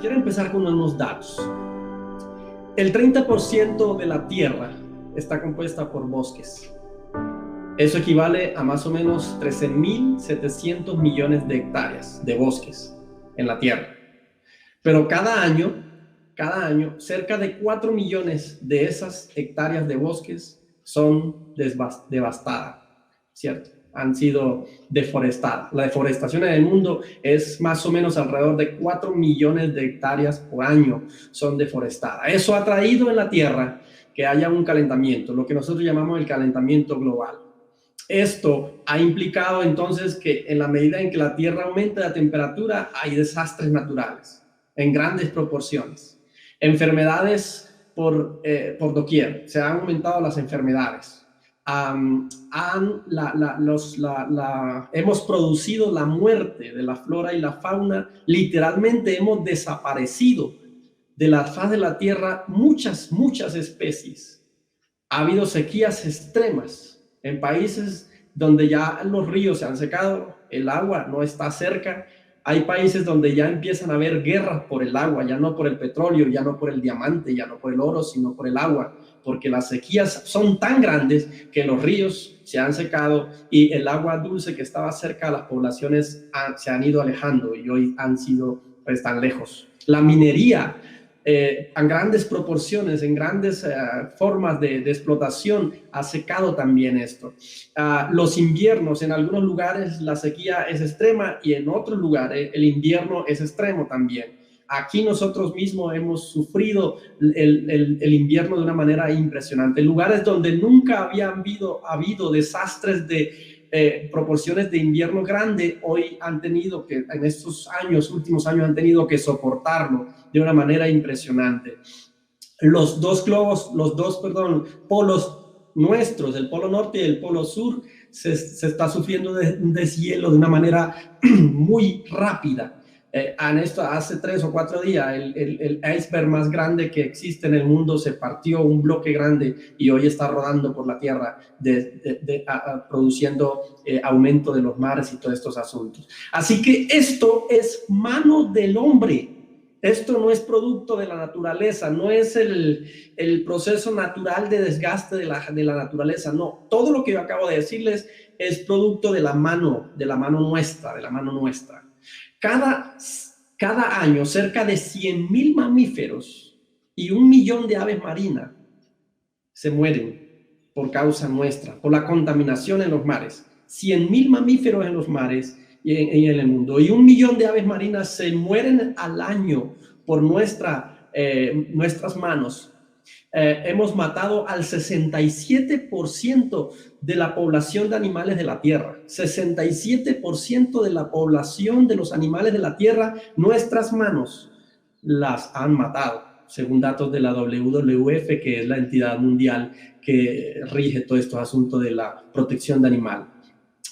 Quiero empezar con unos datos. El 30% de la Tierra está compuesta por bosques. Eso equivale a más o menos 13.700 millones de hectáreas de bosques en la Tierra. Pero cada año, cerca de 4 millones de esas hectáreas de bosques son devastadas, ¿cierto? Han sido deforestadas. La deforestación en el mundo es más o menos alrededor de 4 millones de hectáreas por año son deforestadas. Eso ha traído en la Tierra que haya un calentamiento, lo que nosotros llamamos el calentamiento global. Esto ha implicado entonces que en la medida en que la Tierra aumenta la temperatura, hay desastres naturales en grandes proporciones. Enfermedades por doquier, se han aumentado las enfermedades. Hemos producido la muerte de la flora y la fauna, literalmente hemos desaparecido de la faz de la Tierra muchas especies. Ha habido sequías extremas en países donde ya los ríos se han secado, el agua no está cerca. Hay países donde ya empiezan a haber guerras por el agua, ya no por el petróleo, ya no por el diamante, ya no por el oro, sino por el agua, porque las sequías son tan grandes que los ríos se han secado y el agua dulce que estaba cerca de las poblaciones se han ido alejando y hoy han sido pues tan lejos. La minería en grandes proporciones, en grandes formas de explotación, ha secado también esto. Los inviernos, en algunos lugares la sequía es extrema y en otros lugares el invierno es extremo también. Aquí nosotros mismos hemos sufrido el invierno de una manera impresionante. Lugares donde nunca había habido desastres de proporciones de invierno grande, hoy han tenido que, en estos últimos años, han tenido que soportarlo de una manera impresionante. Los dos polos nuestros, el polo norte y el polo sur, se está sufriendo un deshielo de una manera muy rápida. Hace 3 o 4 días, el iceberg más grande que existe en el mundo se partió, un bloque grande, y hoy está rodando por la Tierra, produciendo aumento de los mares y todos estos asuntos. Así que esto es mano del hombre. Esto no es producto de la naturaleza, no es el proceso natural de desgaste de la naturaleza, no. Todo lo que yo acabo de decirles es producto de la mano nuestra. Cada año, cerca de 100.000 mamíferos y 1 millón de aves marinas se mueren por causa nuestra, por la contaminación en los mares. 100.000 mamíferos en los mares y en el mundo, y 1 millón de aves marinas se mueren al año por nuestras manos. Hemos matado al 67% de la población de animales de la Tierra. 67% de la población de los animales de la Tierra, nuestras manos las han matado, según datos de la WWF, que es la entidad mundial que rige todos estos asuntos de la protección de animales.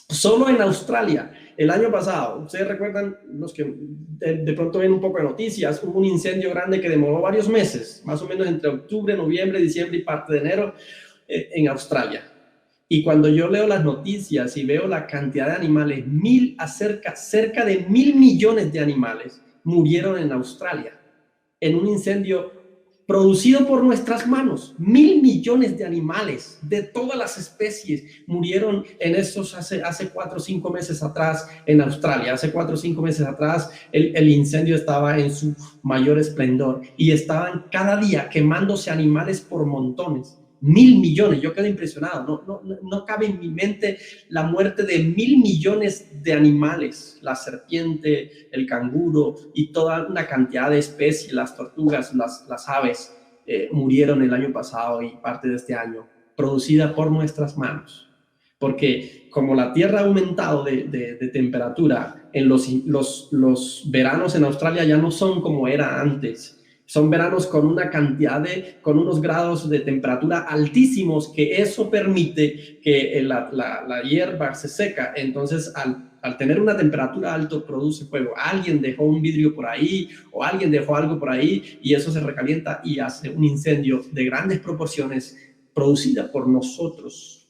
Solo en Australia, el año pasado, ustedes recuerdan, los que de pronto ven un poco de noticias, hubo un incendio grande que demoró varios meses, más o menos entre octubre, noviembre, diciembre y parte de enero, en Australia. Y cuando yo leo las noticias y veo la cantidad de animales, cerca de 1.000 millones de animales murieron en Australia en un incendio producido por nuestras manos. 1.000 millones de animales de todas las especies murieron en estos hace 4 o 5 meses atrás en Australia. Hace 4 o 5 meses atrás el incendio estaba en su mayor esplendor y estaban cada día quemándose animales por montones. 1.000 millones, yo quedo impresionado, no cabe en mi mente la muerte de 1.000 millones de animales, la serpiente, el canguro y toda una cantidad de especies, las tortugas, las aves, murieron el año pasado y parte de este año, producida por nuestras manos. Porque como la Tierra ha aumentado de temperatura, en los veranos en Australia ya no son como era antes. Son veranos con con unos grados de temperatura altísimos, que eso permite que la hierba se seca. Entonces, al tener una temperatura alta, produce fuego. Alguien dejó un vidrio por ahí o alguien dejó algo por ahí y eso se recalienta y hace un incendio de grandes proporciones producida por nosotros.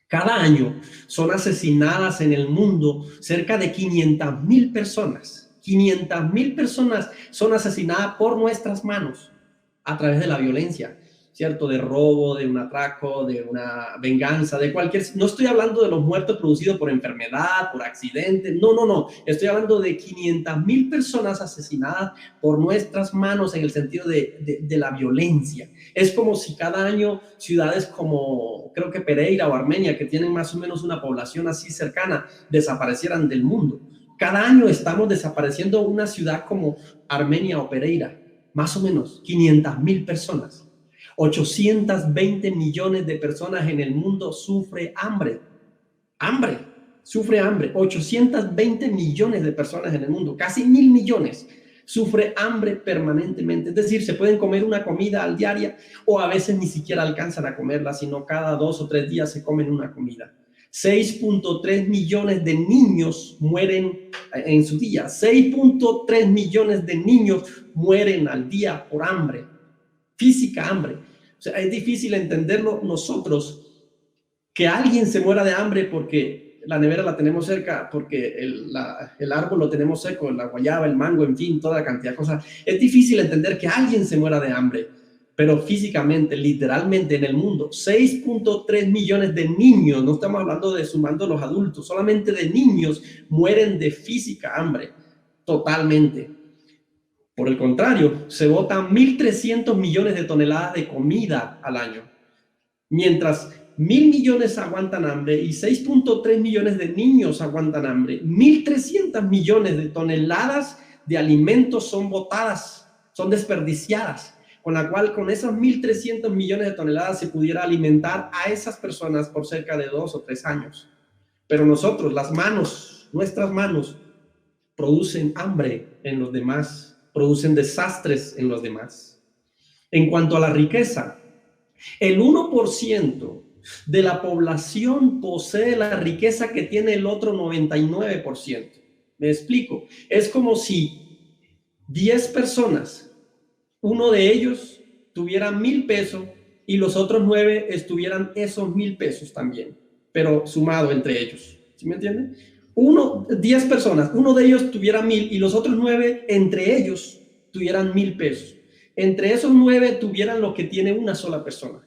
Cada año son asesinadas en el mundo cerca de 500.000 personas. 500,000 personas son asesinadas por nuestras manos a través de la violencia, ¿cierto? De robo, de un atraco, de una venganza, de cualquier... No estoy hablando de los muertos producidos por enfermedad, por accidente, no. Estoy hablando de 500,000 personas asesinadas por nuestras manos en el sentido de la violencia. Es como si cada año ciudades como, creo que Pereira o Armenia, que tienen más o menos una población así cercana, desaparecieran del mundo. Cada año estamos desapareciendo una ciudad como Armenia o Pereira, más o menos 500,000 personas. 820 millones de personas en el mundo sufren hambre. Sufre hambre. 820 millones de personas en el mundo, casi 1,000 millones, sufre hambre permanentemente. Es decir, se pueden comer una comida al diario o a veces ni siquiera alcanzan a comerla, sino cada 2 o 3 días se comen una comida. 6.3 millones de niños mueren en su día. 6.3 millones de niños mueren al día por hambre. Física hambre. O sea, es difícil entenderlo nosotros, que alguien se muera de hambre porque la nevera la tenemos cerca, porque el árbol lo tenemos seco, la guayaba, el mango, en fin, toda la cantidad de cosas. Es difícil entender que alguien se muera de hambre, pero físicamente, literalmente en el mundo, 6.3 millones de niños, no estamos hablando de sumando los adultos, solamente de niños mueren de física hambre, totalmente. Por el contrario, se botan 1.300 millones de toneladas de comida al año, mientras 1.000 millones aguantan hambre y 6.3 millones de niños aguantan hambre. 1.300 millones de toneladas de alimentos son botadas, son desperdiciadas, con la cual con esas 1.300 millones de toneladas se pudiera alimentar a esas personas por cerca de 2 o 3 años. Pero nosotros, nuestras manos, producen hambre en los demás, producen desastres en los demás. En cuanto a la riqueza, el 1% de la población posee la riqueza que tiene el otro 99%. Me explico. Es como si 10 personas, uno de ellos tuviera 1,000 pesos y los otros 9 estuvieran esos 1,000 pesos también, pero sumado entre ellos. ¿Sí me entienden? 10 personas, uno de ellos tuviera 1,000 y los otros 9 entre ellos tuvieran 1,000 pesos. Entre esos 9 tuvieran lo que tiene una sola persona.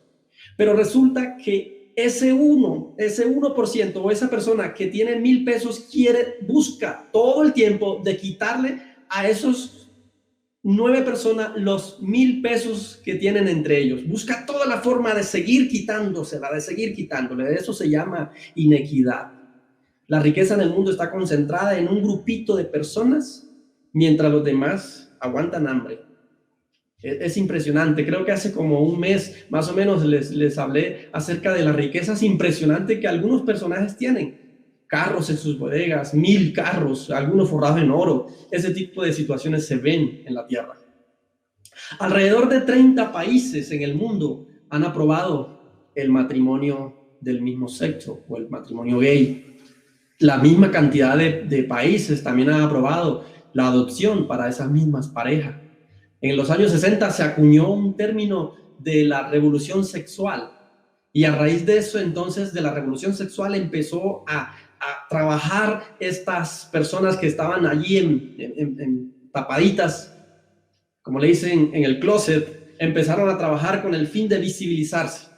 Pero resulta que ese 1% o esa persona que tiene 1,000 pesos busca todo el tiempo de quitarle a esos 9 personas los 1,000 pesos que tienen entre ellos. Busca toda la forma de seguir quitándosela, de seguir quitándole. Eso se llama inequidad. La riqueza en el mundo está concentrada en un grupito de personas, mientras los demás aguantan hambre. Es impresionante. Creo que hace como un mes más o menos les hablé acerca de las riquezas impresionantes que algunos personajes tienen. Carros en sus bodegas, 1,000 carros, algunos forrados en oro. Ese tipo de situaciones se ven en la tierra. Alrededor de 30 países en el mundo han aprobado el matrimonio del mismo sexo o el matrimonio gay. La misma cantidad de países también han aprobado la adopción para esas mismas parejas. En los años 60 se acuñó un término de la revolución sexual y a raíz de eso, entonces, de la revolución sexual empezó a trabajar estas personas que estaban allí en tapaditas, como le dicen, en el closet, empezaron a trabajar con el fin de visibilizarse.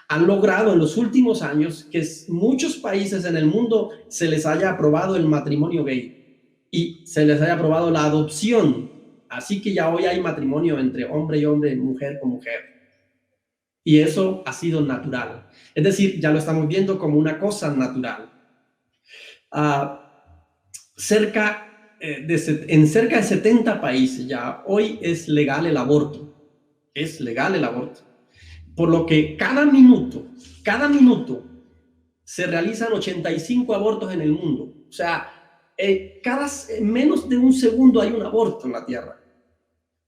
Han logrado en los últimos años que muchos países en el mundo se les haya aprobado el matrimonio gay y se les haya aprobado la adopción. Así que ya hoy hay matrimonio entre hombre y hombre, mujer con mujer. Y eso ha sido natural. Es decir, ya lo estamos viendo como una cosa natural. En cerca de 70 países ya hoy es legal el aborto. Es legal el aborto. Por lo que cada minuto se realizan 85 abortos en el mundo. O sea, menos de un segundo hay un aborto en la Tierra.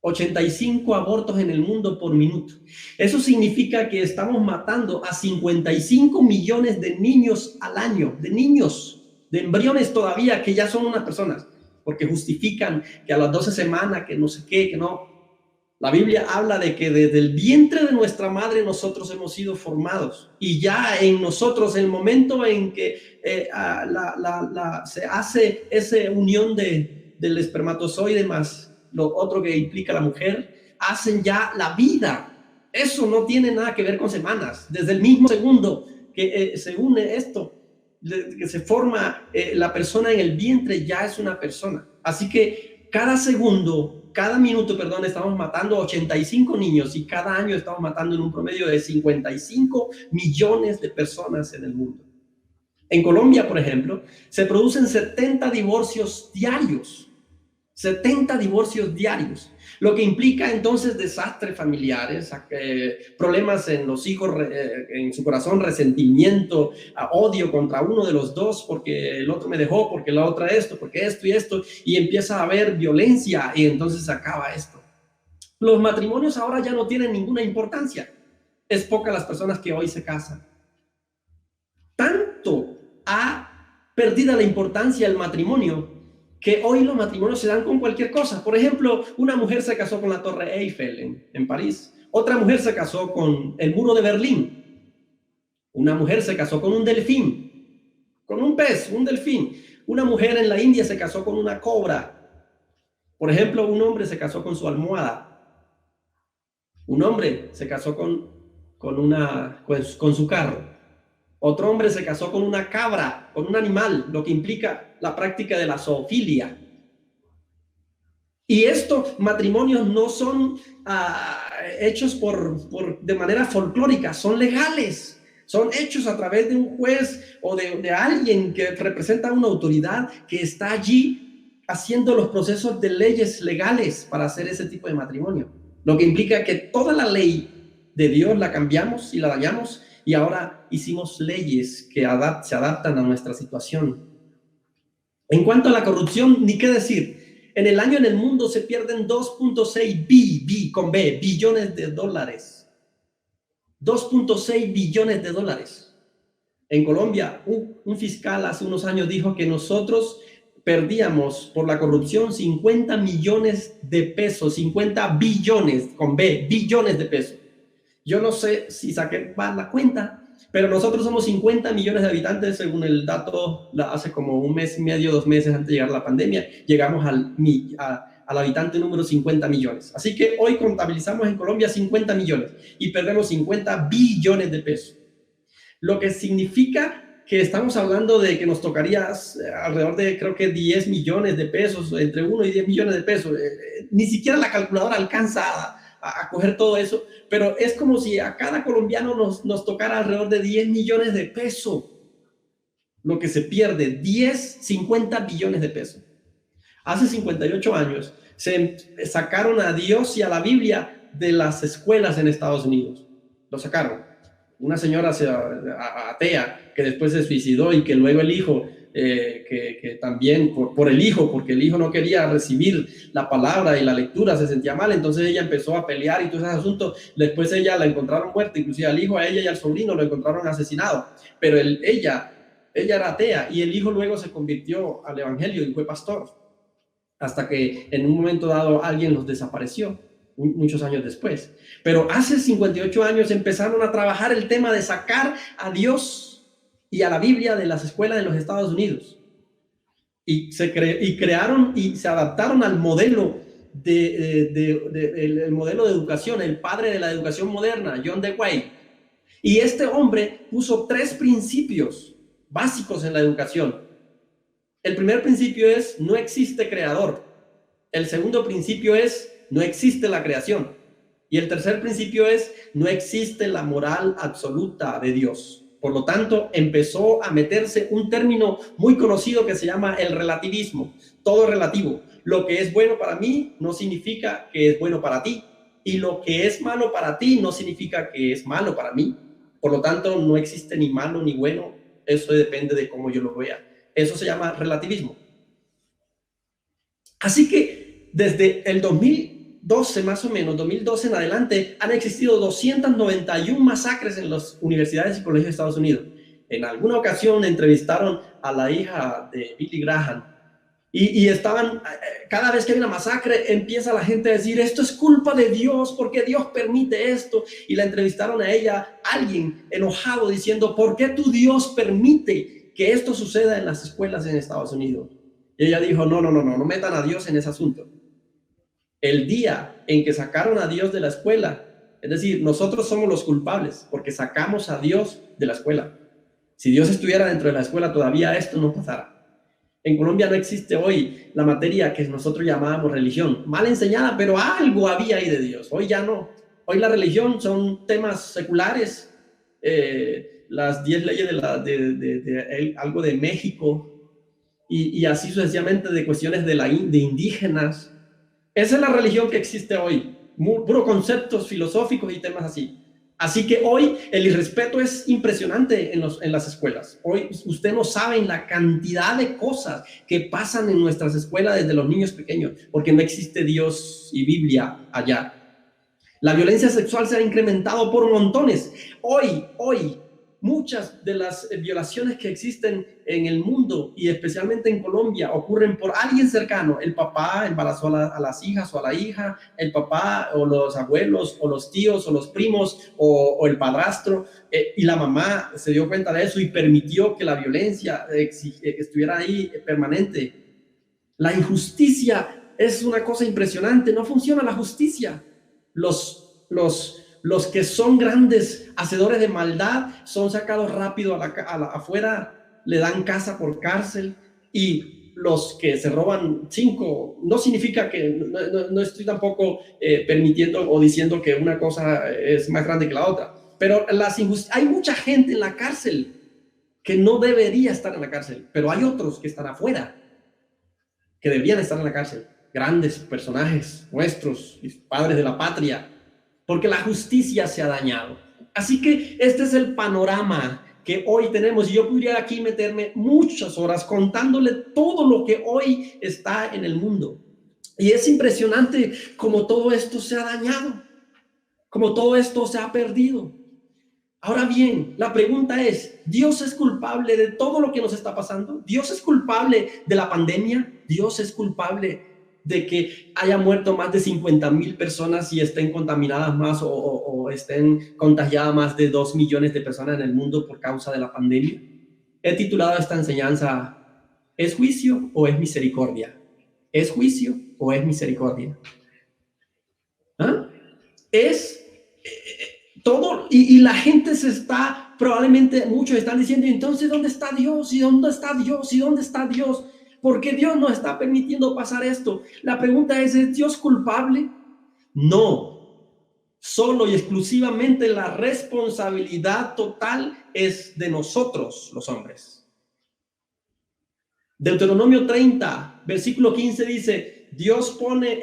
85 abortos en el mundo por minuto. Eso significa que estamos matando a 55 millones de niños al año, de embriones todavía que ya son unas personas, porque justifican que a las 12 semanas, que no sé qué, que no. La Biblia habla de que desde el vientre de nuestra madre nosotros hemos sido formados y ya en nosotros el momento en que se hace esa unión de del espermatozoide más lo otro que implica la mujer, hacen ya la vida. Eso no tiene nada que ver con semanas. Desde el mismo segundo que se une esto, que se forma la persona en el vientre, ya es una persona. Así que cada minuto, estamos matando 85 niños y cada año estamos matando en un promedio de 55 millones de personas en el mundo. En Colombia, por ejemplo, se producen 70 divorcios diarios. 70 divorcios diarios, lo que implica entonces desastres familiares, problemas en los hijos, en su corazón, resentimiento, odio contra uno de los dos porque el otro me dejó, porque la otra esto, porque esto y esto, y empieza a haber violencia y entonces se acaba esto. Los matrimonios ahora ya no tienen ninguna importancia. Es poca las personas que hoy se casan. Tanto ha perdido la importancia el matrimonio que hoy los matrimonios se dan con cualquier cosa. Por ejemplo, una mujer se casó con la Torre Eiffel en París. Otra mujer se casó con el muro de Berlín. Una mujer se casó con un delfín, con un pez, un delfín. Una mujer en la India se casó con una cobra. Por ejemplo, un hombre se casó con su almohada. Un hombre se casó con su carro. Otro hombre se casó con una cabra, con un animal, lo que implica la práctica de la zoofilia. Y estos matrimonios no son hechos de manera folclórica, son legales. Son hechos a través de un juez o de alguien que representa una autoridad que está allí haciendo los procesos de leyes legales para hacer ese tipo de matrimonio. Lo que implica que toda la ley de Dios la cambiamos y la dañamos y ahora hicimos leyes que se adaptan a nuestra situación. En cuanto a la corrupción, ni qué decir. En el año en el mundo se pierden 2.6 billones de dólares. 2.6 billones de dólares. En Colombia, un fiscal hace unos años dijo que nosotros perdíamos por la corrupción 50 millones de pesos, 50 billones, billones de pesos. Yo no sé si saqué mal la cuenta, pero nosotros somos 50 millones de habitantes, según el dato, hace como un mes y medio, 2 meses antes de llegar la pandemia, llegamos al habitante número 50 millones. Así que hoy contabilizamos en Colombia 50 millones y perdemos 50 billones de pesos. Lo que significa que estamos hablando de que nos tocaría alrededor de, creo que 10 millones de pesos, entre 1 y 10 millones de pesos. Ni siquiera la calculadora alcanza a coger todo eso, pero es como si a cada colombiano nos tocara alrededor de 10 millones de pesos, lo que se pierde, 50 billones de pesos. Hace 58 años se sacaron a Dios y a la Biblia de las escuelas en Estados Unidos. Lo sacaron. Una señora atea que después se suicidó y que luego el hijo, que también por el hijo, porque el hijo no quería recibir la palabra y la lectura, se sentía mal, entonces ella empezó a pelear y todo ese asunto. Después ella la encontraron muerta, inclusive al hijo, a ella y al sobrino lo encontraron asesinado, pero ella era atea y el hijo luego se convirtió al evangelio y fue pastor, hasta que en un momento dado alguien los desapareció muchos años después. Pero hace 58 años empezaron a trabajar el tema de sacar a Dios y a la Biblia de las escuelas de los Estados Unidos. Y crearon y se adaptaron al modelo el modelo de educación, el padre de la educación moderna, John Dewey. Y este hombre puso 3 principios básicos en la educación. El primer principio es: no existe creador. El segundo principio es: no existe la creación. Y el tercer principio es: no existe la moral absoluta de Dios. Por lo tanto, empezó a meterse un término muy conocido que se llama el relativismo. Todo relativo. Lo que es bueno para mí no significa que es bueno para ti. Y lo que es malo para ti no significa que es malo para mí. Por lo tanto, no existe ni malo ni bueno. Eso depende de cómo yo lo vea. Eso se llama relativismo. Así que desde el 2012 más o menos, 2012 en adelante, han existido 291 masacres en las universidades y colegios de Estados Unidos. En alguna ocasión entrevistaron a la hija de Billy Graham y estaban, cada vez que hay una masacre, empieza la gente a decir: esto es culpa de Dios, porque Dios permite esto. Y la entrevistaron a ella, alguien enojado, diciendo: ¿por qué tu Dios permite que esto suceda en las escuelas en Estados Unidos? Y ella dijo, no metan a Dios en ese asunto. El día en que sacaron a Dios de la escuela, es decir, nosotros somos los culpables porque sacamos a Dios de la escuela. Si Dios estuviera dentro de la escuela, todavía esto no pasara. En Colombia no existe hoy la materia que nosotros llamábamos religión, mal enseñada, pero algo había ahí de Dios. Hoy ya no. Hoy la religión son temas seculares, las 10 leyes de algo de México y así sucesivamente de cuestiones de indígenas. Esa es la religión que existe hoy, puro conceptos filosóficos y temas así. Así que hoy el irrespeto es impresionante en las escuelas. Hoy usted no sabe la cantidad de cosas que pasan en nuestras escuelas desde los niños pequeños, porque no existe Dios y Biblia allá. La violencia sexual se ha incrementado por montones. Hoy, muchas de las violaciones que existen en el mundo y especialmente en Colombia ocurren por alguien cercano. El papá embarazó a las hijas o a la hija, el papá o los abuelos o los tíos o los primos o el padrastro, y la mamá se dio cuenta de eso y permitió que la violencia estuviera ahí permanente. La injusticia es una cosa impresionante, no funciona la justicia. Los que son grandes hacedores de maldad son sacados rápido afuera, le dan casa por cárcel, y los que se roban 5, no significa que, no estoy tampoco permitiendo o diciendo que una cosa es más grande que la otra, pero hay mucha gente en la cárcel que no debería estar en la cárcel, pero hay otros que están afuera, que deberían estar en la cárcel. Grandes personajes nuestros, padres de la patria, porque la justicia se ha dañado. Así que este es el panorama que hoy tenemos, y yo podría aquí meterme muchas horas contándole todo lo que hoy está en el mundo. Y es impresionante cómo todo esto se ha dañado, cómo todo esto se ha perdido. Ahora bien, la pregunta es, ¿Dios es culpable de todo lo que nos está pasando? ¿Dios es culpable de la pandemia? ¿Dios es culpable de que haya muerto más de 50,000 personas y estén contaminadas más o estén contagiadas más de 2 millones de personas en el mundo por causa de la pandemia? He titulado esta enseñanza, ¿es juicio o es misericordia? ¿Es juicio o es misericordia? ¿Ah? Es todo, y la gente probablemente muchos están diciendo, entonces, ¿dónde está Dios? ¿Y dónde está Dios? ¿Y dónde está Dios? ¿Por qué Dios nos está permitiendo pasar esto? La pregunta ¿es Dios culpable? No, solo y exclusivamente la responsabilidad total es de nosotros, los hombres. Deuteronomio 30, versículo 15 dice, Dios pone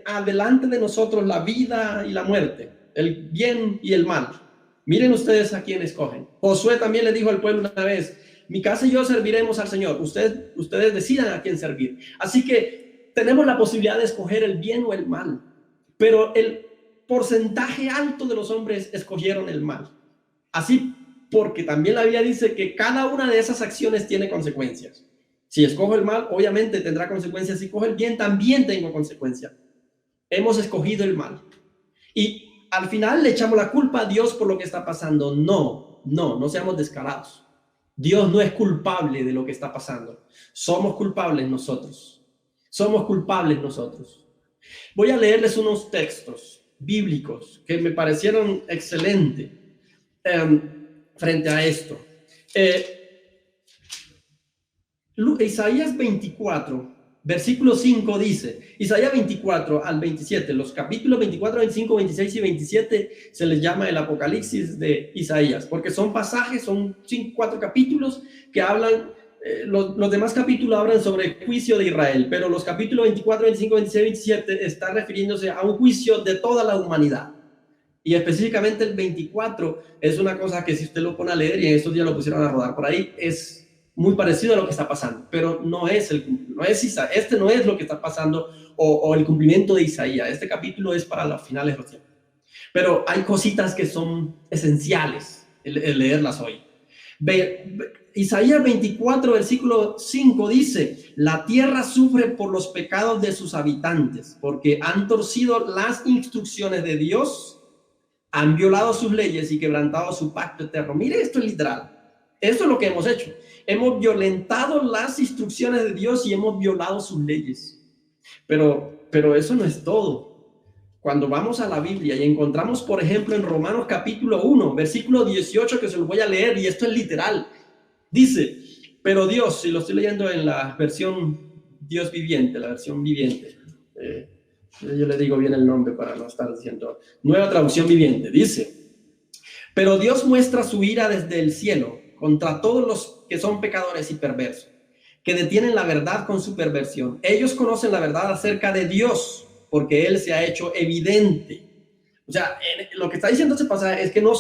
adelante de nosotros la vida y la muerte, el bien y el mal. Miren ustedes a quién escogen. Josué también le dijo al pueblo una vez, mi casa y yo serviremos al Señor. Ustedes decidan a quién servir. Así que tenemos la posibilidad de escoger el bien o el mal. Pero el porcentaje alto de los hombres escogieron el mal. Así porque también la Biblia dice que cada una de esas acciones tiene consecuencias. Si escojo el mal, obviamente tendrá consecuencias. Si escojo el bien, también tengo consecuencias. Hemos escogido el mal. Y al final le echamos la culpa a Dios por lo que está pasando. No seamos descarados. Dios no es culpable de lo que está pasando. Somos culpables nosotros. Somos culpables nosotros. Voy a leerles unos textos bíblicos que me parecieron excelentes frente a esto. Isaías 24, versículo 5 dice, Isaías 24 al 27, los capítulos 24, 25, 26 y 27 se les llama el Apocalipsis de Isaías, porque son pasajes, son 4 capítulos que hablan, los demás capítulos hablan sobre el juicio de Israel, pero los capítulos 24, 25, 26 y 27 están refiriéndose a un juicio de toda la humanidad. Y específicamente el 24 es una cosa que si usted lo pone a leer, y en estos días lo pusieron a rodar por ahí, es muy parecido a lo que está pasando, pero este no es lo que está pasando o el cumplimiento de Isaías. Este capítulo es para los finales de los tiempos. Pero hay cositas que son esenciales el leerlas hoy. Isaías 24, versículo 5 dice, la tierra sufre por los pecados de sus habitantes, porque han torcido las instrucciones de Dios, han violado sus leyes y quebrantado su pacto eterno. Mire, esto es literal. Esto es lo que hemos hecho. hemos violentado las instrucciones de Dios y hemos violado sus leyes. Pero eso no es todo. Cuando vamos a la Biblia y encontramos, por ejemplo, en Romanos capítulo 1, versículo 18, que se lo voy a leer, y esto es literal, dice, pero Dios, si lo estoy leyendo en la versión Dios viviente, la versión viviente, yo le digo bien el nombre para no estar diciendo, nueva traducción viviente, dice, pero Dios muestra su ira desde el cielo contra todos los que son pecadores y perversos, que detienen la verdad con su perversión. Ellos conocen la verdad acerca de Dios, porque Él se ha hecho evidente. O sea, lo que está diciendo este pasaje es que no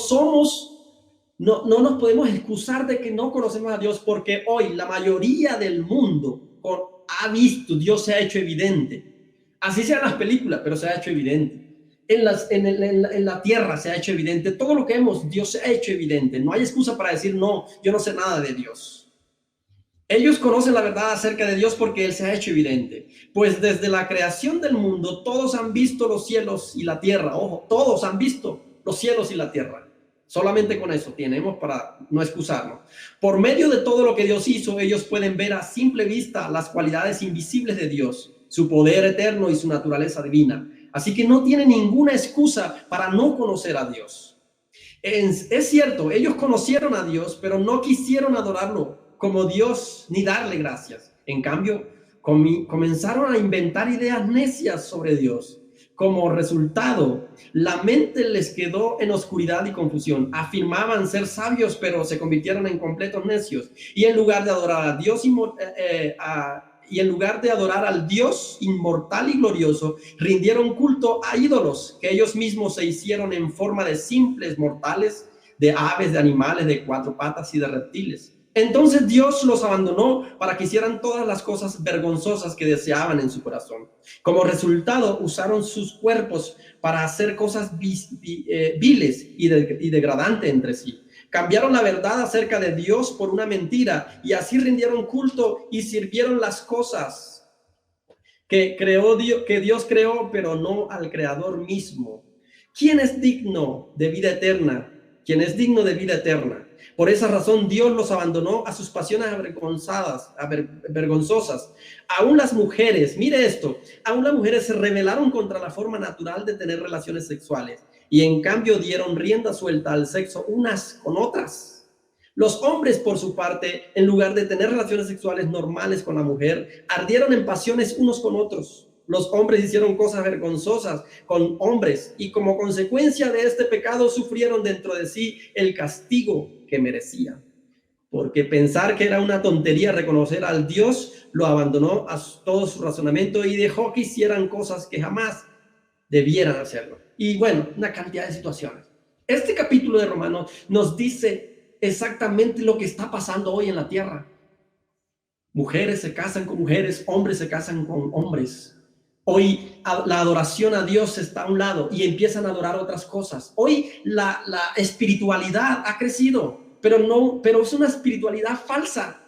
nos podemos excusar de que no conocemos a Dios, porque hoy la mayoría del mundo ha visto, Dios se ha hecho evidente. Así sean las películas, pero se ha hecho evidente. En la tierra se ha hecho evidente. Todo lo que vemos, Dios se ha hecho evidente. No hay excusa para decir, no, yo no sé nada de Dios. Ellos conocen la verdad acerca de Dios porque Él se ha hecho evidente. Pues desde la creación del mundo, todos han visto los cielos y la tierra. Ojo, todos han visto los cielos y la tierra. Solamente con eso tenemos para no excusarnos. Por medio de todo lo que Dios hizo, ellos pueden ver a simple vista las cualidades invisibles de Dios, su poder eterno y su naturaleza divina. Así que no tienen ninguna excusa para no conocer a Dios. Es cierto, ellos conocieron a Dios, pero no quisieron adorarlo como Dios ni darle gracias. En cambio, comenzaron a inventar ideas necias sobre Dios. Como resultado, la mente les quedó en oscuridad y confusión. Afirmaban ser sabios, pero se convirtieron en completos necios. Y en lugar de adorar a Dios al Dios inmortal y glorioso, rindieron culto a ídolos que ellos mismos se hicieron en forma de simples mortales, de aves, de animales, de cuatro patas y de reptiles. Entonces Dios los abandonó para que hicieran todas las cosas vergonzosas que deseaban en su corazón. Como resultado, usaron sus cuerpos para hacer cosas viles y degradantes entre sí. Cambiaron la verdad acerca de Dios por una mentira y así rindieron culto y sirvieron las cosas que Dios creó, pero no al Creador mismo. ¿Quién es digno de vida eterna? ¿Quién es digno de vida eterna? Por esa razón Dios los abandonó a sus pasiones vergonzosas. Aún las mujeres, mire esto, aún las mujeres se rebelaron contra la forma natural de tener relaciones sexuales y en cambio dieron rienda suelta al sexo unas con otras. Los hombres, por su parte, en lugar de tener relaciones sexuales normales con la mujer, ardieron en pasiones unos con otros. Los hombres hicieron cosas vergonzosas con hombres y como consecuencia de este pecado sufrieron dentro de sí el castigo que merecían. Porque pensar que era una tontería reconocer al Dios, lo abandonó a todo su razonamiento y dejó que hicieran cosas que jamás debieran hacerlo. Y bueno, una cantidad de situaciones. Este capítulo de Romanos nos dice exactamente lo que está pasando hoy en la tierra. Mujeres se casan con mujeres, hombres se casan con hombres. Hoy la adoración a Dios está a un lado y empiezan a adorar otras cosas. Hoy la espiritualidad ha crecido, pero es una espiritualidad falsa,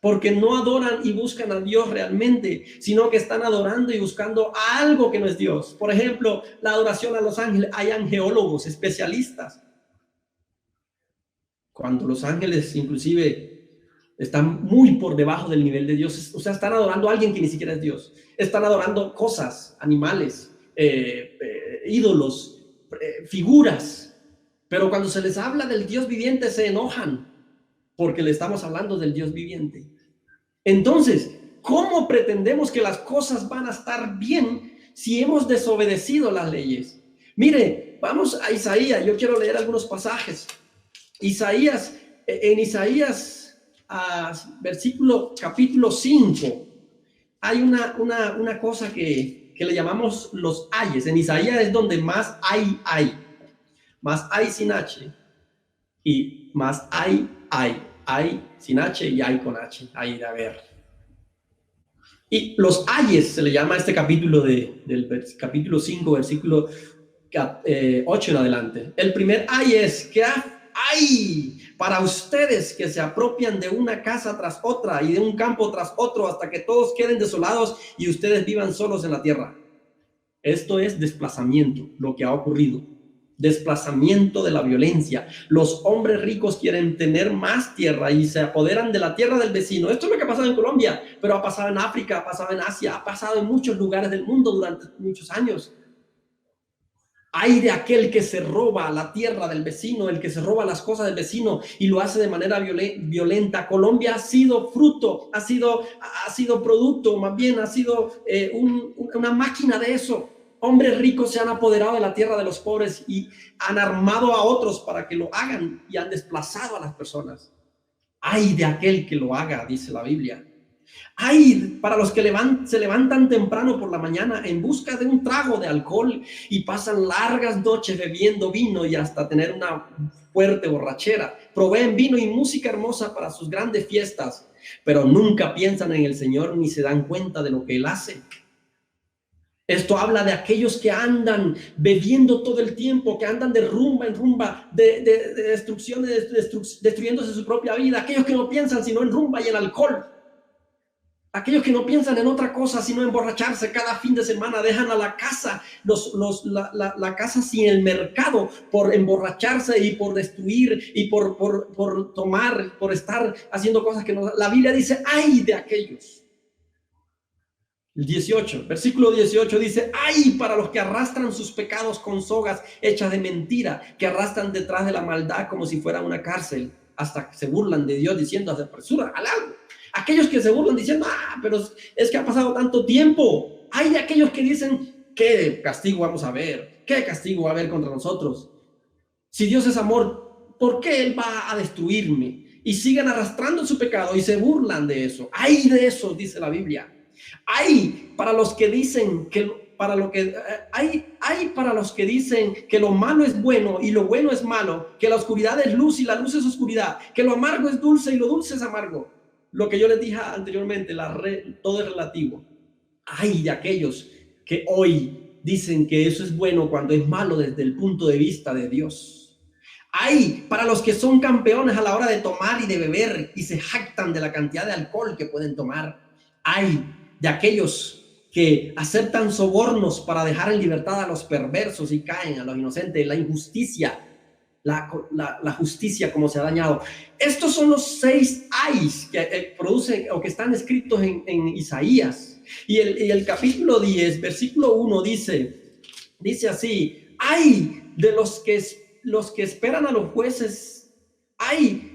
porque no adoran y buscan a Dios realmente, sino que están adorando y buscando a algo que no es Dios. Por ejemplo, la adoración a los ángeles. Hay angeólogos, especialistas. Cuando los ángeles inclusive están muy por debajo del nivel de Dios. O sea, están adorando a alguien que ni siquiera es Dios. Están adorando cosas, animales, ídolos, figuras. Pero cuando se les habla del Dios viviente se enojan porque le estamos hablando del Dios viviente. Entonces, ¿cómo pretendemos que las cosas van a estar bien si hemos desobedecido las leyes? Mire, vamos a Isaías. Yo quiero leer algunos pasajes. En Isaías capítulo 5, hay una cosa que le llamamos los ayes. En Isaías es donde más hay. Más hay sin H y más hay sin H y hay con H. Hay de haber. Y los ayes se le llama a este capítulo del capítulo 5, versículo 8 en adelante. El primer ay es que hay para ustedes que se apropian de una casa tras otra y de un campo tras otro hasta que todos queden desolados y ustedes vivan solos en la tierra. Esto es desplazamiento, lo que ha ocurrido. desplazamiento de la violencia. Los hombres ricos quieren tener más tierra y se apoderan de la tierra del vecino. Esto es lo que ha pasado en Colombia, pero ha pasado en África, ha pasado en Asia, ha pasado en muchos lugares del mundo durante muchos años. Hay de aquel que se roba la tierra del vecino, el que se roba las cosas del vecino y lo hace de manera violenta. Colombia ha sido fruto, ha sido producto, más bien ha sido una máquina de eso. Hombres ricos se han apoderado de la tierra de los pobres y han armado a otros para que lo hagan y han desplazado a las personas. Ay de aquel que lo haga, dice la Biblia. Hay para los que se levantan temprano por la mañana en busca de un trago de alcohol y pasan largas noches bebiendo vino y hasta tener una fuerte borrachera. Proveen vino y música hermosa para sus grandes fiestas, pero nunca piensan en el Señor ni se dan cuenta de lo que Él hace. Esto habla de aquellos que andan bebiendo todo el tiempo, que andan de rumba en rumba, de destrucción, destruyéndose su propia vida. Aquellos que no piensan sino en rumba y en alcohol. Aquellos que no piensan en otra cosa sino emborracharse cada fin de semana, dejan a la casa, la casa sin el mercado por emborracharse y por destruir y por tomar, por estar haciendo cosas que no. La Biblia dice, ay de aquellos. El 18, versículo 18 dice, ay para los que arrastran sus pecados con sogas hechas de mentira, que arrastran detrás de la maldad como si fuera una cárcel, hasta que se burlan de Dios diciendo, se apresura al algo. Aquellos que se burlan diciendo, pero es que ha pasado tanto tiempo. Hay de aquellos que dicen, ¿qué castigo vamos a ver? ¿Qué castigo va a haber contra nosotros? Si Dios es amor, ¿por qué Él va a destruirme? Y siguen arrastrando su pecado y se burlan de eso. Hay de eso, dice la Biblia. Hay para los que dicen que hay para los que dicen que lo malo es bueno y lo bueno es malo, que la oscuridad es luz y la luz es oscuridad, que lo amargo es dulce y lo dulce es amargo. Lo que yo les dije anteriormente, todo es relativo. Hay de aquellos que hoy dicen que eso es bueno cuando es malo desde el punto de vista de Dios. Hay para los que son campeones a la hora de tomar y de beber y se jactan de la cantidad de alcohol que pueden tomar. Hay de aquellos que aceptan sobornos para dejar en libertad a los perversos y caen a los inocentes. La injusticia, la justicia como se ha dañado. Estos son los 6 ayes que producen o que están escritos en Isaías. Y el capítulo 10, versículo 1 dice así, ay de los que esperan a los jueces, ay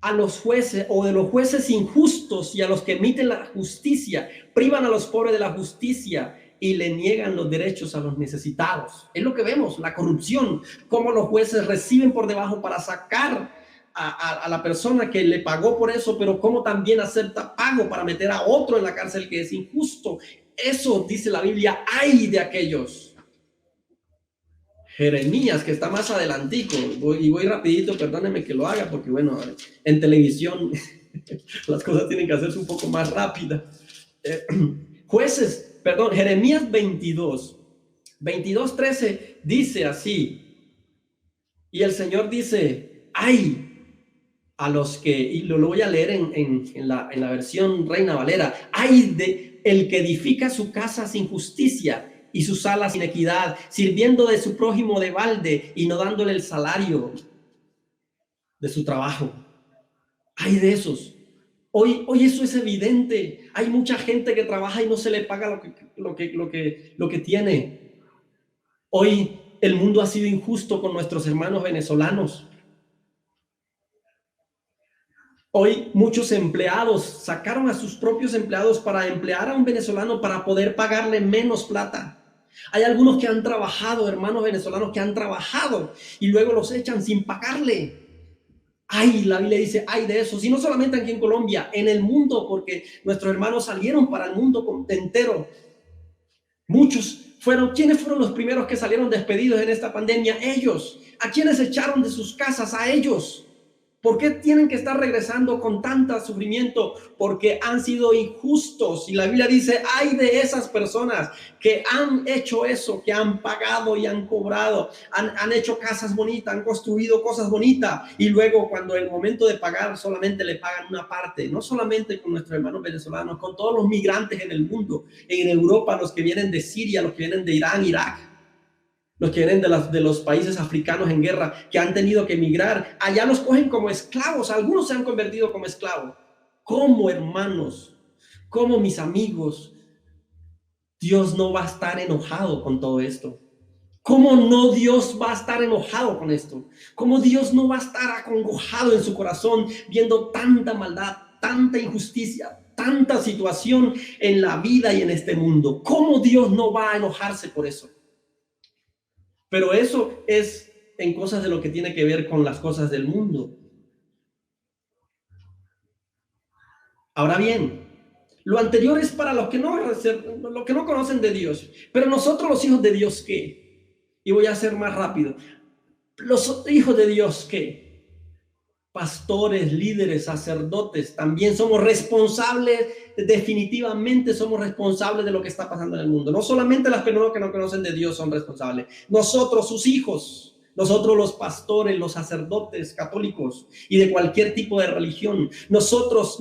a los jueces o de los jueces injustos y a los que emiten la justicia, privan a los pobres de la justicia y le niegan los derechos a los necesitados. Es lo que vemos, la corrupción, cómo los jueces reciben por debajo para sacar a la persona que le pagó por eso, pero cómo también acepta pago para meter a otro en la cárcel que es injusto. Eso dice la Biblia, ay de aquellos. Jeremías, que está más adelantico, voy rapidito, perdónenme que lo haga, porque bueno, en televisión las cosas tienen que hacerse un poco más rápidas. Jeremías 22:13 dice así, y el Señor dice, ay a los que, y lo voy a leer en la versión Reina Valera, ay de el que edifica su casa sin justicia y sus salas sin equidad, sirviendo de su prójimo de balde y no dándole el salario de su trabajo. Hay de esos. Hoy eso es evidente. Hay mucha gente que trabaja y no se le paga lo que tiene. Hoy el mundo ha sido injusto con nuestros hermanos venezolanos. Hoy muchos empleados sacaron a sus propios empleados para emplear a un venezolano para poder pagarle menos plata. Hay algunos que han trabajado, hermanos venezolanos que han trabajado y luego los echan sin pagarle. Ay, la Biblia dice, ay de eso. Y no solamente aquí en Colombia, en el mundo, porque nuestros hermanos salieron para el mundo entero. Muchos ¿quiénes fueron los primeros que salieron despedidos en esta pandemia? Ellos. ¿A quiénes echaron de sus casas? A ellos. ¿Por qué tienen que estar regresando con tanto sufrimiento? Porque han sido injustos. Y la Biblia dice, ay de esas personas que han hecho eso, que han pagado y han cobrado, han hecho casas bonitas, han construido cosas bonitas. Y luego cuando el momento de pagar solamente le pagan una parte. No solamente con nuestros hermanos venezolanos, con todos los migrantes en el mundo. En Europa, los que vienen de Siria, los que vienen de Irán, Irak. los que vienen de los países africanos en guerra, que han tenido que emigrar, allá los cogen como esclavos, algunos se han convertido como esclavos. ¿Cómo, hermanos? ¿Cómo, mis amigos? Dios no va a estar enojado con todo esto. ¿Cómo no Dios va a estar enojado con esto? ¿Cómo Dios no va a estar acongojado en su corazón viendo tanta maldad, tanta injusticia, tanta situación en la vida y en este mundo? ¿Cómo Dios no va a enojarse por eso? Pero eso es en cosas de lo que tiene que ver con las cosas del mundo. Ahora bien, lo anterior es para los que no conocen de Dios. Pero nosotros los hijos de Dios, ¿qué? Y voy a ser más rápido. Los hijos de Dios, ¿qué? Pastores, líderes, sacerdotes, también somos responsables, definitivamente somos responsables de lo que está pasando en el mundo. No solamente las personas que no conocen de Dios son responsables, nosotros, sus hijos, nosotros los pastores, los sacerdotes católicos y de cualquier tipo de religión, nosotros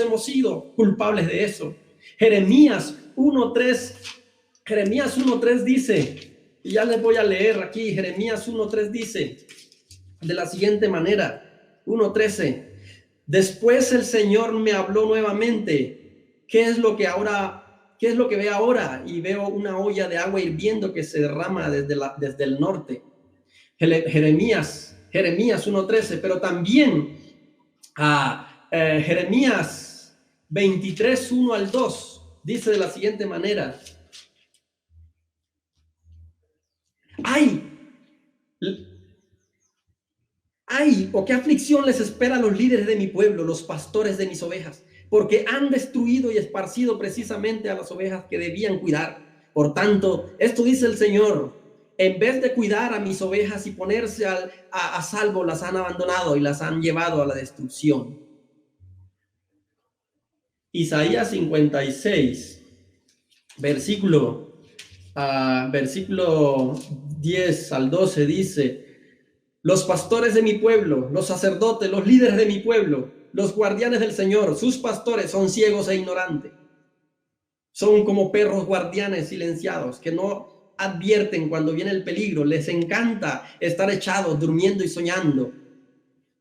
hemos sido culpables de eso. Jeremías 1:3 dice, y ya les voy a leer aquí, Jeremías 1:3 dice de la siguiente manera, 1:13, después el Señor me habló nuevamente, ¿qué es lo que ve ahora? Y veo una olla de agua hirviendo que se derrama desde el norte. Jeremías 1:13, pero también Jeremías 23:1-2 dice de la siguiente manera, ¡ay! ¿O qué aflicción les espera a los líderes de mi pueblo, los pastores de mis ovejas? Porque han destruido y esparcido precisamente a las ovejas que debían cuidar. Por tanto, esto dice el Señor, en vez de cuidar a mis ovejas y ponerse a salvo, las han abandonado y las han llevado a la destrucción. Isaías 56, versículo 10-12 dice, los pastores de mi pueblo, los sacerdotes, los líderes de mi pueblo, los guardianes del Señor, sus pastores son ciegos e ignorantes. Son como perros guardianes silenciados que no advierten cuando viene el peligro. Les encanta estar echados, durmiendo y soñando.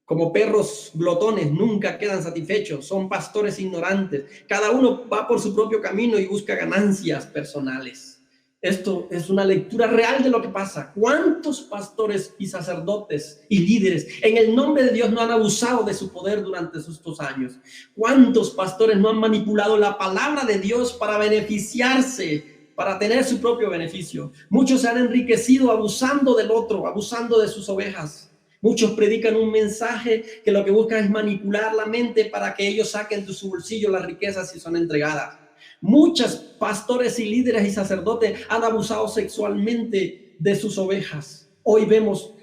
Como perros glotones, nunca quedan satisfechos. Son pastores ignorantes. Cada uno va por su propio camino y busca ganancias personales. Esto es una lectura real de lo que pasa. ¿Cuántos pastores y sacerdotes y líderes en el nombre de Dios no han abusado de su poder durante estos años? ¿Cuántos pastores no han manipulado la palabra de Dios para beneficiarse, para tener su propio beneficio? Muchos se han enriquecido abusando del otro, abusando de sus ovejas. Muchos predican un mensaje que lo que buscan es manipular la mente para que ellos saquen de su bolsillo las riquezas y son entregadas. Muchos pastores y líderes y sacerdotes han abusado sexualmente de sus ovejas. Hoy vemos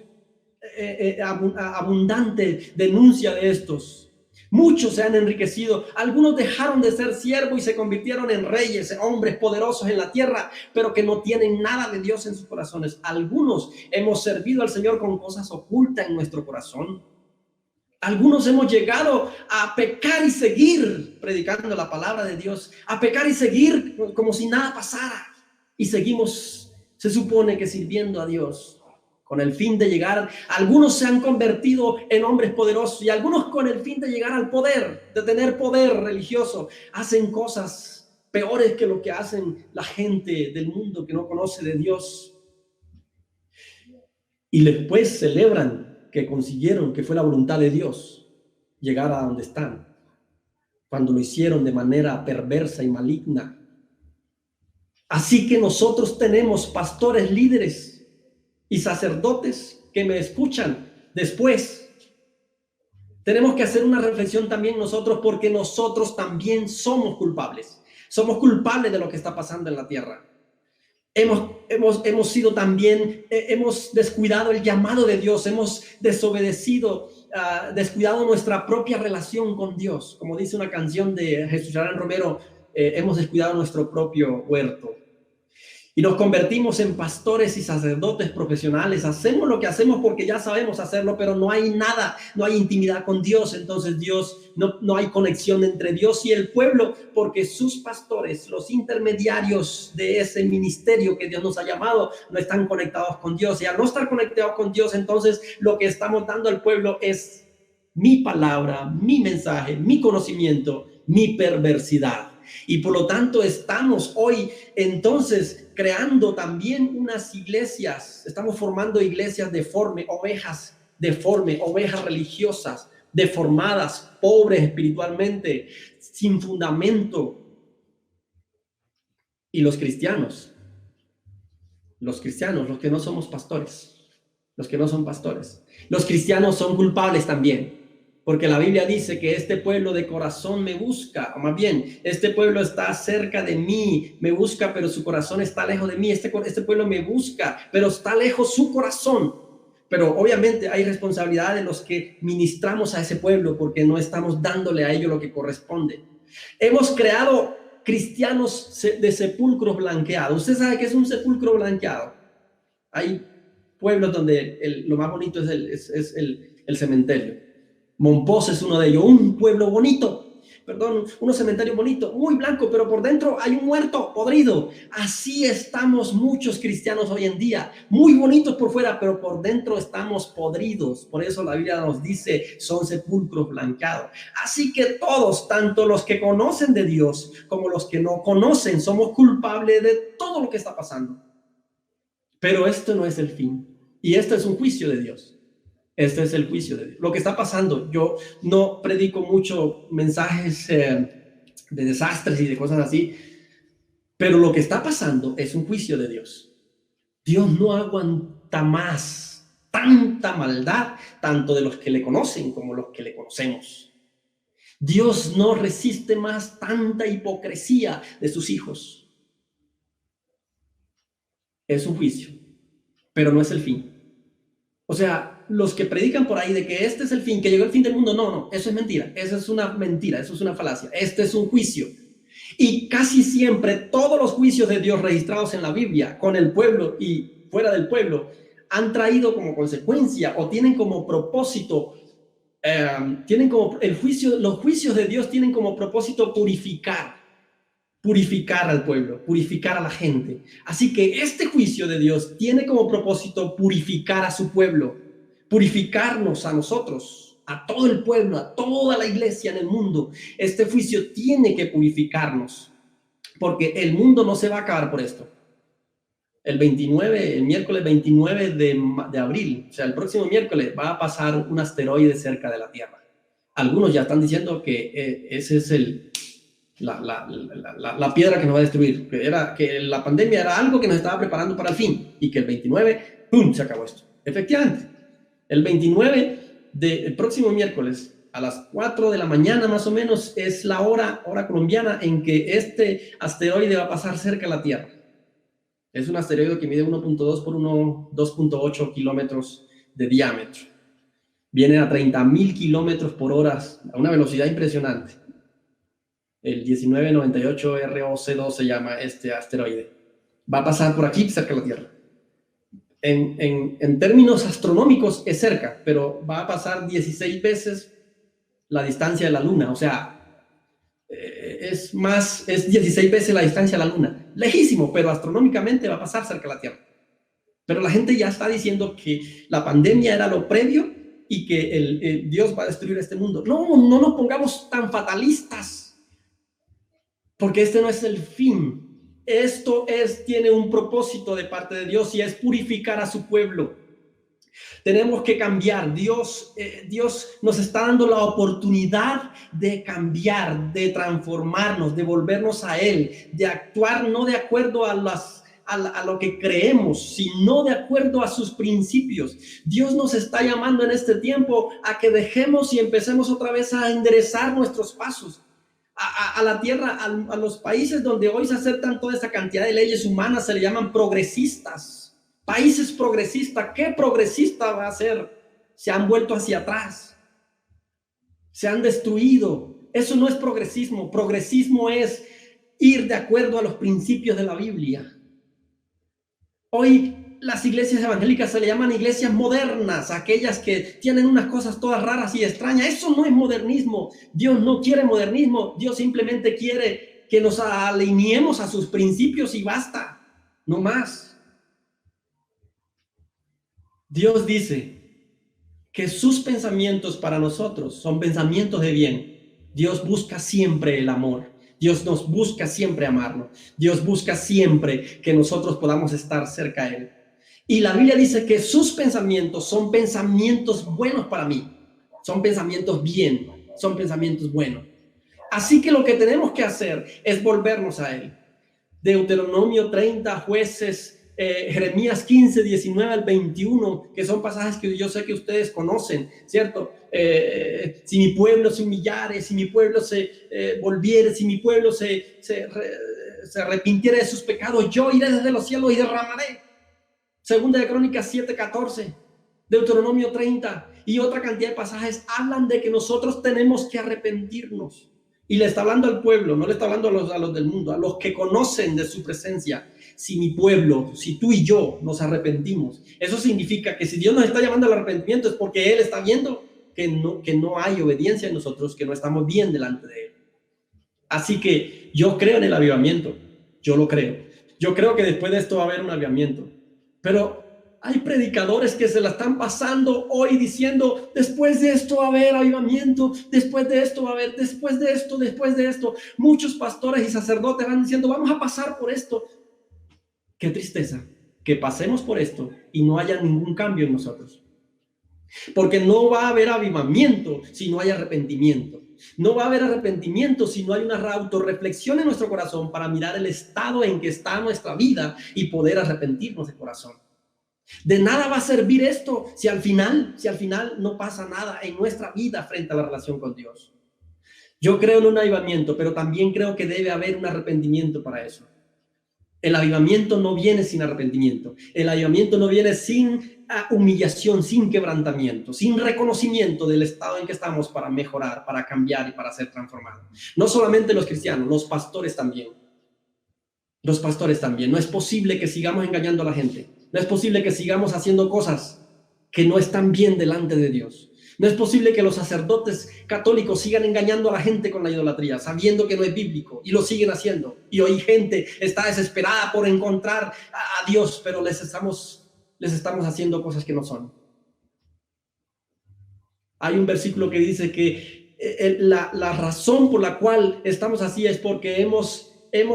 abundante denuncia de estos. Muchos se han enriquecido, algunos dejaron de ser siervos y se convirtieron en reyes, hombres poderosos en la tierra, pero que no tienen nada de Dios en sus corazones. Algunos hemos servido al Señor con cosas ocultas en nuestro corazón. Algunos hemos llegado a pecar y seguir predicando la palabra de Dios, a pecar y seguir como si nada pasara. Y seguimos, se supone que sirviendo a Dios, con el fin de llegar. Algunos se han convertido en hombres poderosos y algunos con el fin de llegar al poder, de tener poder religioso, hacen cosas peores que lo que hacen la gente del mundo que no conoce de Dios. Y después celebran que consiguieron, que fue la voluntad de Dios, llegar a donde están, cuando lo hicieron de manera perversa y maligna. Así que nosotros tenemos pastores, líderes y sacerdotes que me escuchan después. Tenemos que hacer una reflexión también nosotros, porque nosotros también somos culpables. Somos culpables de lo que está pasando en la tierra. Hemos sido también, hemos descuidado el llamado de Dios, hemos desobedecido, descuidado nuestra propia relación con Dios. Como dice una canción de Jesús Arán Romero, hemos descuidado nuestro propio huerto. y nos convertimos en pastores y sacerdotes profesionales. Hacemos lo que hacemos porque ya sabemos hacerlo, pero no hay nada, no hay intimidad con Dios. Entonces no hay conexión entre Dios y el pueblo, porque sus pastores, los intermediarios de ese ministerio que Dios nos ha llamado, no están conectados con Dios. Y al no estar conectados con Dios, entonces lo que estamos dando al pueblo es mi palabra, mi mensaje, mi conocimiento, mi perversidad. Y por lo tanto estamos hoy entonces creando también unas iglesias, estamos formando iglesias ovejas religiosas, deformadas, pobres espiritualmente, sin fundamento. Y los cristianos, los que no somos pastores, los que no son pastores, los cristianos son culpables también. Porque la Biblia dice que este pueblo de corazón me busca, o más bien, este pueblo está cerca de mí, me busca, pero su corazón está lejos de mí. Este pueblo me busca, pero está lejos su corazón. Pero obviamente hay responsabilidad de los que ministramos a ese pueblo, porque no estamos dándole a ellos lo que corresponde. Hemos creado cristianos de sepulcros blanqueados. ¿Usted sabe qué es un sepulcro blanqueado? Hay pueblos donde lo más bonito es el cementerio. Mompox es uno de ellos, un pueblo bonito, un cementerio bonito, muy blanco, pero por dentro hay un muerto podrido. Así estamos muchos cristianos hoy en día, muy bonitos por fuera, pero por dentro estamos podridos. Por eso la Biblia nos dice, son sepulcros blanqueados. Así que todos, tanto los que conocen de Dios como los que no conocen, somos culpables de todo lo que está pasando. Pero esto no es el fin, y esto es un juicio de Dios. Este es el juicio de Dios. Lo que está pasando, yo no predico mucho mensajes de desastres y de cosas así, pero lo que está pasando es un juicio de Dios. Dios no aguanta más tanta maldad, tanto de los que le conocen como los que le conocemos. Dios no resiste más tanta hipocresía de sus hijos. Es un juicio, pero no es el fin. O sea, los que predican por ahí de que este es el fin, que llegó el fin del mundo, no, eso es mentira, eso es una mentira, eso es una falacia, este es un juicio. Y casi siempre todos los juicios de Dios registrados en la Biblia, con el pueblo y fuera del pueblo, han traído como consecuencia o tienen como propósito, los juicios de Dios tienen como propósito purificar al pueblo, purificar a la gente. Así que este juicio de Dios tiene como propósito purificar a su pueblo, purificarnos a nosotros, a todo el pueblo, a toda la iglesia en el mundo. Este juicio tiene que purificarnos, porque el mundo no se va a acabar por esto. El miércoles 29 de abril, o sea, el próximo miércoles va a pasar un asteroide cerca de la Tierra. Algunos ya están diciendo que ese es la piedra que nos va a destruir, que la pandemia era algo que nos estaba preparando para el fin, y que el 29, ¡pum!, se acabó esto. Efectivamente, el 29 del próximo miércoles, a las 4 de la mañana más o menos, es la hora colombiana en que este asteroide va a pasar cerca de la Tierra. Es un asteroide que mide 1.2 por 2.8 kilómetros de diámetro. Viene a 30,000 kilómetros por hora, a una velocidad impresionante. El 1998 ROC2 se llama este asteroide. Va a pasar por aquí, cerca de la Tierra. En términos astronómicos es cerca, pero va a pasar 16 veces la distancia de la Luna. O sea, es 16 veces la distancia de la Luna. Lejísimo, pero astronómicamente va a pasar cerca de la Tierra. Pero la gente ya está diciendo que la pandemia era lo previo y que Dios va a destruir este mundo. No nos pongamos tan fatalistas, porque este no es el fin. Esto tiene un propósito de parte de Dios, y es purificar a su pueblo. Tenemos que cambiar. Dios nos está dando la oportunidad de cambiar, de transformarnos, de volvernos a Él, de actuar no de acuerdo a lo que creemos, sino de acuerdo a sus principios. Dios nos está llamando en este tiempo a que dejemos y empecemos otra vez a enderezar nuestros pasos. A la tierra, a los países donde hoy se aceptan toda esa cantidad de leyes humanas, se le llaman progresistas. Países progresistas. ¿Qué progresista va a ser? Se han vuelto hacia atrás, se han destruido. Eso no es progresismo. Progresismo es ir de acuerdo a los principios de la Biblia. Hoy las iglesias evangélicas se le llaman iglesias modernas, aquellas que tienen unas cosas todas raras y extrañas. Eso no es modernismo. Dios no quiere modernismo. Dios simplemente quiere que nos alineemos a sus principios y basta, no más. Dios dice que sus pensamientos para nosotros son pensamientos de bien. Dios busca siempre el amor. Dios nos busca siempre amarnos. Dios busca siempre que nosotros podamos estar cerca de Él. Y la Biblia dice que sus pensamientos son pensamientos buenos para mí. Son pensamientos bien, son pensamientos buenos. Así que lo que tenemos que hacer es volvernos a Él. Deuteronomio 30, Jueces, Jeremías 15, 19 al 21, que son pasajes que yo sé que ustedes conocen, ¿cierto? Si mi pueblo se humillare, si mi pueblo se volviere, si mi pueblo se arrepintiere de sus pecados, yo iré desde los cielos y derramaré. Segunda de Crónicas 7, 14, Deuteronomio 30 y otra cantidad de pasajes hablan de que nosotros tenemos que arrepentirnos. Y le está hablando al pueblo, no le está hablando a los del mundo, a los que conocen de su presencia. Si mi pueblo, si tú y yo nos arrepentimos, eso significa que si Dios nos está llamando al arrepentimiento es porque Él está viendo que no hay obediencia en nosotros, que no estamos bien delante de Él. Así que yo creo en el avivamiento, yo lo creo. Yo creo que después de esto va a haber un avivamiento. Pero hay predicadores que se la están pasando hoy diciendo, después de esto va a haber avivamiento, después de esto va a haber, después de esto, después de esto. Muchos pastores y sacerdotes van diciendo, vamos a pasar por esto. Qué tristeza que pasemos por esto y no haya ningún cambio en nosotros. Porque no va a haber avivamiento si no hay arrepentimiento. No va a haber arrepentimiento si no hay una autorreflexión en nuestro corazón para mirar el estado en que está nuestra vida y poder arrepentirnos de corazón. De nada va a servir esto si al final no pasa nada en nuestra vida frente a la relación con Dios. Yo creo en un avivamiento, pero también creo que debe haber un arrepentimiento para eso. El avivamiento no viene sin arrepentimiento. El avivamiento no viene sin humillación, sin quebrantamiento, sin reconocimiento del estado en que estamos para mejorar, para cambiar y para ser transformados. No solamente los cristianos, los pastores también. Los pastores también. No es posible que sigamos engañando a la gente. No es posible que sigamos haciendo cosas que no están bien delante de Dios. No es posible que los sacerdotes católicos sigan engañando a la gente con la idolatría, sabiendo que no es bíblico, y lo siguen haciendo. Y hoy gente está desesperada por encontrar a Dios, pero les estamos haciendo cosas que no son. Hay un versículo que dice que la razón por la cual estamos así es porque hemos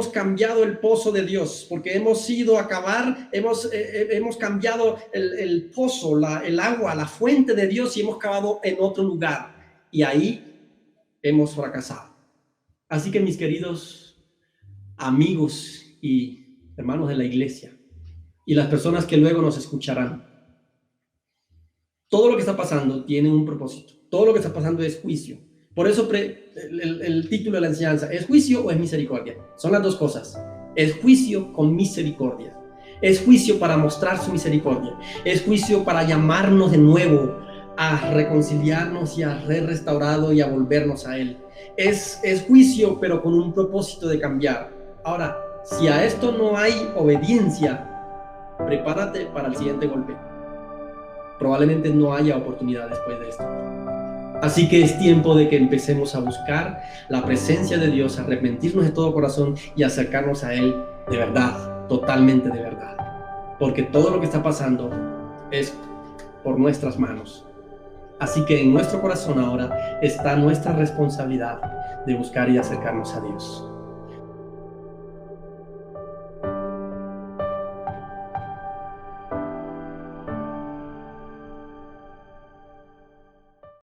cambiado el pozo de Dios, porque hemos ido a cavar, hemos cambiado el pozo, el agua, la fuente de Dios y hemos cavado en otro lugar. Y ahí hemos fracasado. Así que mis queridos amigos y hermanos de la iglesia y las personas que luego nos escucharán, todo lo que está pasando tiene un propósito. Todo lo que está pasando es juicio. Por eso el título de la enseñanza, ¿es juicio o es misericordia? Son las dos cosas. Es juicio con misericordia. Es juicio para mostrar su misericordia. Es juicio para llamarnos de nuevo a reconciliarnos y a ser restaurado y a volvernos a Él. Es juicio, pero con un propósito de cambiar. Ahora, si a esto no hay obediencia, prepárate para el siguiente golpe. Probablemente no haya oportunidad después de esto. Así que es tiempo de que empecemos a buscar la presencia de Dios, a arrepentirnos de todo corazón y acercarnos a Él de verdad, totalmente de verdad. Porque todo lo que está pasando es por nuestras manos. Así que en nuestro corazón ahora está nuestra responsabilidad de buscar y acercarnos a Dios.